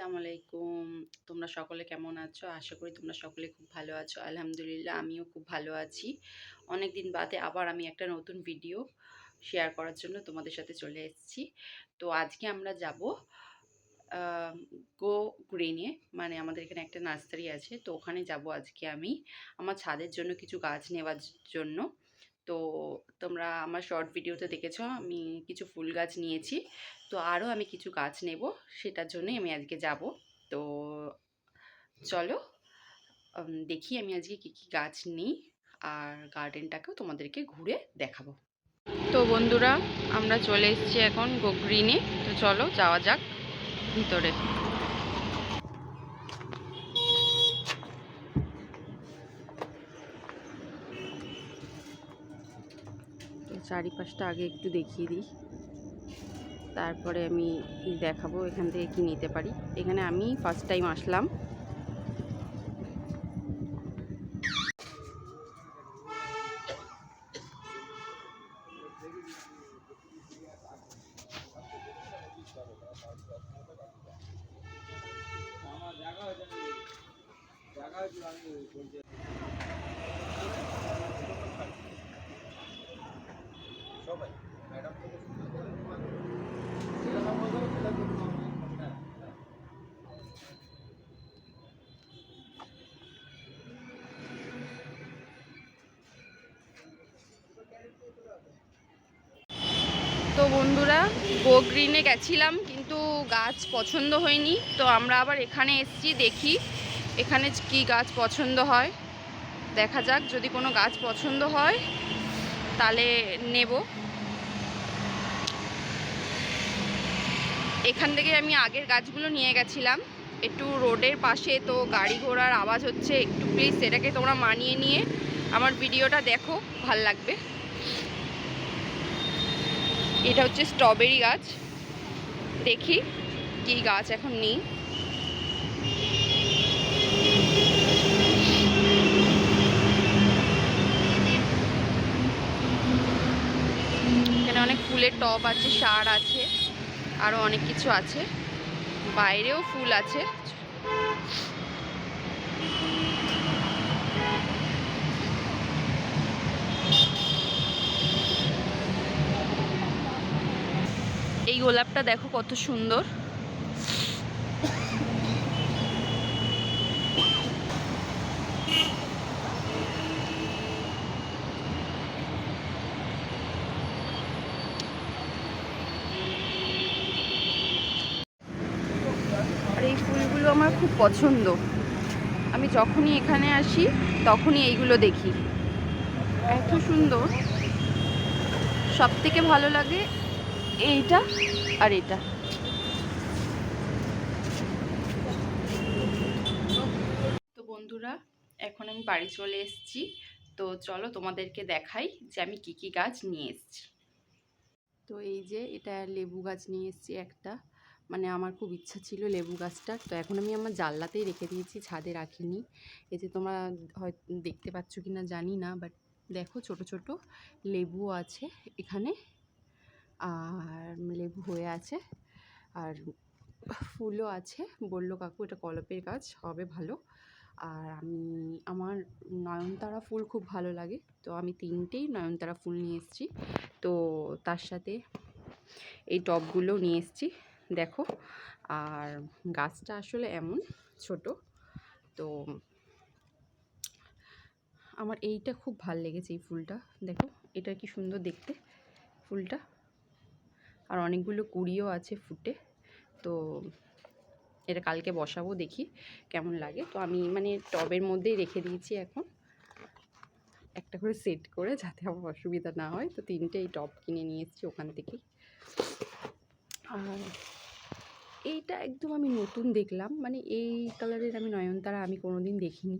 আসসালামু আলাইকুম। তোমরা সকলে কেমন আছো? আশা করি তোমরা সকলে খুব ভালো আছো। আলহামদুলিল্লাহ আমিও খুব ভালো আছি। অনেকদিন বাদে আবার আমি একটা নতুন ভিডিও শেয়ার করার জন্য তোমাদের সাথে চলে এসেছি। তো আজকে আমরা যাব আ গো গ্রিনে, মানে আমাদের এখানে একটা নার্সারি আছে। তো ওখানে যাব আজকে আমি আমার ছাদের জন্য কিছু গাছ নেওয়ার জন্য। তো তোমরা আমার শর্ট ভিডিওতে দেখেছো আমি কিছু ফুল গাছ নিয়েছি। তো আরও আমি কিছু গাছ নেব, সেটার জন্যই আমি আজকে যাব। তো চলো দেখি আমি আজকে কী কী গাছ নিই, আর গার্ডেনটাকেও তোমাদেরকে ঘুরে দেখাবো। তো বন্ধুরা, আমরা চলে এসেছি এখন গো গ্রিনে। তো চলো যাওয়া যাক ভিতরে। তো চারিপাশটা আগে একটু দেখিয়ে দিই, তারপরে আমি দেখাবো এখান থেকে কি নিতে পারি। এখানে আমি ফার্স্ট টাইম আসলাম। তো বন্ধুরা, গো গ্রিনে গেছিলাম কিন্তু গাছ পছন্দ হয়নি। তো আমরা আবার এখানে এসেছি, দেখি এখানে কি গাছ পছন্দ হয়। দেখা যাক, যদি কোনো গাছ পছন্দ হয় তাহলে নেব। এখান থেকে আমি আগের গাছগুলো নিয়ে গেছিলাম, একটু রোডের পাশে, তো গাড়ি ঘোড়ার আওয়াজ হচ্ছে, একটু প্লিজ সেটাকে তোমরা মানিয়ে নিয়ে আমার ভিডিওটা দেখো, ভাল লাগবে। এটা হচ্ছে স্ট্রবেরি গাছ। দেখি কি গাছ এখন নেই। এখানে অনেক ফুলের টব আছে, সার আছে, আরও অনেক কিছু আছে, বাইরেও ফুল আছে। এই গোলাপটা দেখো কত সুন্দর। আর এই ফুলগুলো আমার খুব পছন্দ। আমি যখনই এখানে আসি তখনই এইগুলো দেখি, এত সুন্দর। সব থেকে ভালো লাগে এইটা আর এটা। তো বন্ধুরা, এখন আমি বাড়ি চলে এসেছি। তো চলো তোমাদেরকে দেখাই যে আমি কি কি গাছ নিয়ে এসেছি। তো এই যে এটা লেবু গাছ নিয়ে এসেছি একটা, মানে আমার খুব ইচ্ছা ছিল লেবু গাছটা। তো এখন আমি আমার জানলাতেই রেখে দিয়েছি, ছাদে রাখিনি। এই যে তোমরা হয়তো দেখতে পাচ্ছ কি না জানি না, বাট দেখো ছোট ছোট লেবু আছে এখানে, আর লেবু হয়ে আছে, আর ফুলও আছে। বললো কাকু এটা কলপের গাছ, হবে ভালো। আর আমার নয়নতারা ফুল খুব ভালো লাগে, তো আমি 3টেই নয়নতারা ফুল নিয়ে এসেছি। তো তার সাথে এই টবগুলোও নিয়ে এসেছি, দেখো। আর গাছটা আসলে এমন ছোট, তো আমার এইটা খুব ভাল লেগেছে, এই ফুলটা দেখো, এটা কি সুন্দর দেখতে ফুলটা। আর অনেকগুলো কুড়িও আছে ফুটে। তো এটা কালকে বসাবো, দেখি কেমন লাগে। তো আমি মানে টবের মধ্যেই রেখে দিয়েছি এখন, একটা করে সেট করে, যাতে আমার অসুবিধা না হয়। তো 3টে এই টব কিনে নিয়ে এসেছি ওখান থেকেই। আর এইটা একদম আমি নতুন দেখলাম, মানে এই কালারের আমি নয়নতারা আমি কোনো দিন দেখিনি।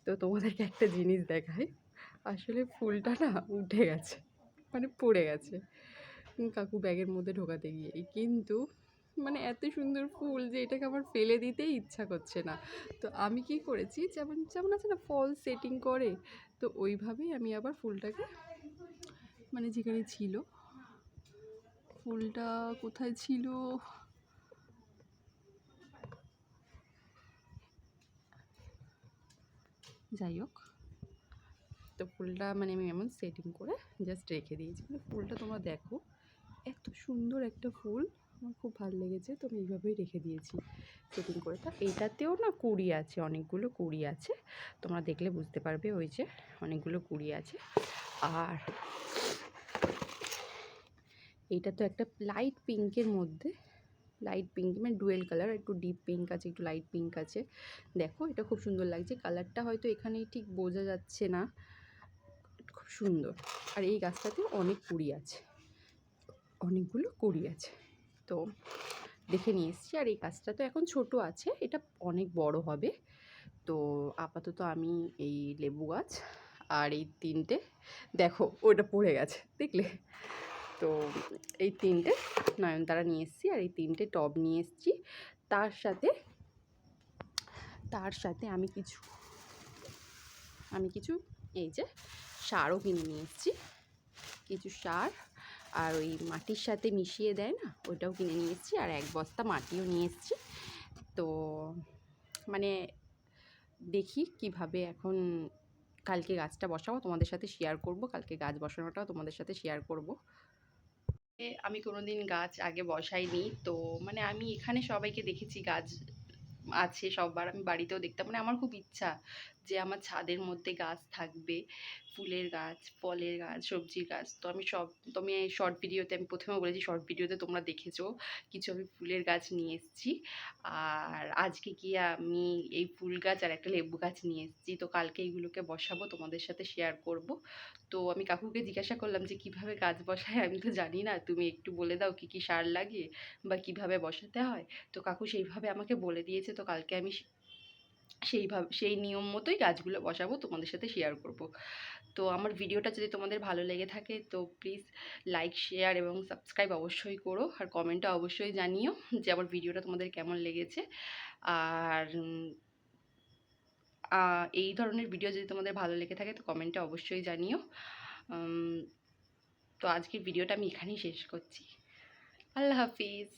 তো তোমাদেরকে একটা জিনিস দেখাই, আসলে ফুলটা না উঠে গেছে, মানে পড়ে গেছে কাকু ব্যাগের মধ্যে ঢোকাতে গিয়ে। কিন্তু মানে এত সুন্দর ফুল যে এটাকে আমার ফেলে দিতেই ইচ্ছা করছে না। তো আমি কি করেছি, যেমন যেমন আছে না ফল সেটিং করে, তো ওইভাবেই আমি আবার ফুলটাকে, মানে যেখানে ছিল ফুলটা, কোথায় ছিল, যাই হোক, তো ফুলটা মানে আমি এমন সেটিং করে জাস্ট রেখে দিয়েছি। মানে ফুলটা তোমরা দেখো, এত সুন্দর একটা ফুল, আমার খুব ভালো লেগেছে। তো আমি এইভাবেই রেখে দিয়েছি সেটিং করে। তা এইটাতেও না কুড়ি আছে, অনেকগুলো কুড়ি আছে, তোমরা দেখলে বুঝতে পারবে। ওই যে অনেকগুলো কুড়ি আছে। আর এইটা তো একটা লাইট পিঙ্কের মধ্যে, লাইট পিঙ্ক মানে ডুয়েল কালার, একটু ডিপ পিঙ্ক আছে, একটু লাইট পিঙ্ক আছে। দেখো এটা খুব সুন্দর লাগছে। কালারটা হয়তো এখানেই ঠিক বোঝা যাচ্ছে না, খুব সুন্দর। আর এই গাছটাতে অনেক কুড়ি আছে, অনেকগুলো কুড়ি আছে। তো দেখে নিয়ে এসেছি। আর এই গাছটা তো এখন ছোট আছে, এটা অনেক বড় হবে। তো আপাতত আমি এই লেবু গাছ আর এই তিনটে, দেখো ওটা পড়ে গেছে দেখলে, তো এই তিনটে নয়নতারা নিয়ে এসেছি আর এই তিনটে টব নিয়ে এসেছি। তার সাথে আমি কিছু এই যে সারও কিনে নিয়ে এসেছি, কিছু সার। আর ওই মাটির সাথে মিশিয়ে দেয় না, ওইটাও কিনে নিয়ে এসেছি। আর এক বস্তা মাটিও নিয়ে এসেছি। তো মানে দেখি কিভাবে এখন কালকে গাছটা বসাবো, তোমাদের সাথে শেয়ার করব। কালকে গাছ বসানোটাও তোমাদের সাথে শেয়ার করব। আমি কোনোদিন গাছ আগে বসাইনি, তো মানে আমি এখানে সবাইকে দেখেছি গাছ আছে সবার, আমি বাড়িতেও দেখতাম। মানে আমার খুব ইচ্ছা যে আমার ছাদের মধ্যে গাছ থাকবে, ফুলের গাছ, ফলের গাছ, সবজির গাছ। তো আমি তুমি শর্ট ভিডিওতে, আমি প্রথমেও বলেছি শর্ট ভিডিওতে তোমরা দেখেছো কিছু আমি ফুলের গাছ নিয়ে এসেছি। আর আজকে গিয়ে আমি এই ফুল গাছ আর একটা লেবু গাছ নিয়ে এসেছি। তো কালকে এইগুলোকে বসাবো, তোমাদের সাথে শেয়ার করব। তো আমি কাকুকে জিজ্ঞাসা করলাম যে কিভাবে গাছ বসায়, আমি তো জানি না, তুমি একটু বলে দাও কি কি সার লাগে বা কিভাবে বসাতে হয়। তো কাকু সেইভাবে আমাকে বলে দিয়েছে। তো কালকে আমি সেই নিয়ম মতোই গাছগুলো বসাবো, তোমাদের সাথে শেয়ার করব। তো আমার ভিডিওটা যদি তোমাদের ভালো লেগে থাকে তো প্লিজ লাইক, শেয়ার এবং সাবস্ক্রাইব অবশ্যই করো। আর কমেন্টটা অবশ্যই জানিও যে আমার ভিডিওটা তোমাদের কেমন লেগেছে। আর এই ধরনের ভিডিও যদি তোমাদের ভালো লেগে থাকে তো কমেন্টে অবশ্যই জানিও। তো আজকের ভিডিওটা আমি এখানেই শেষ করছি। আল্লাহ হাফিজ।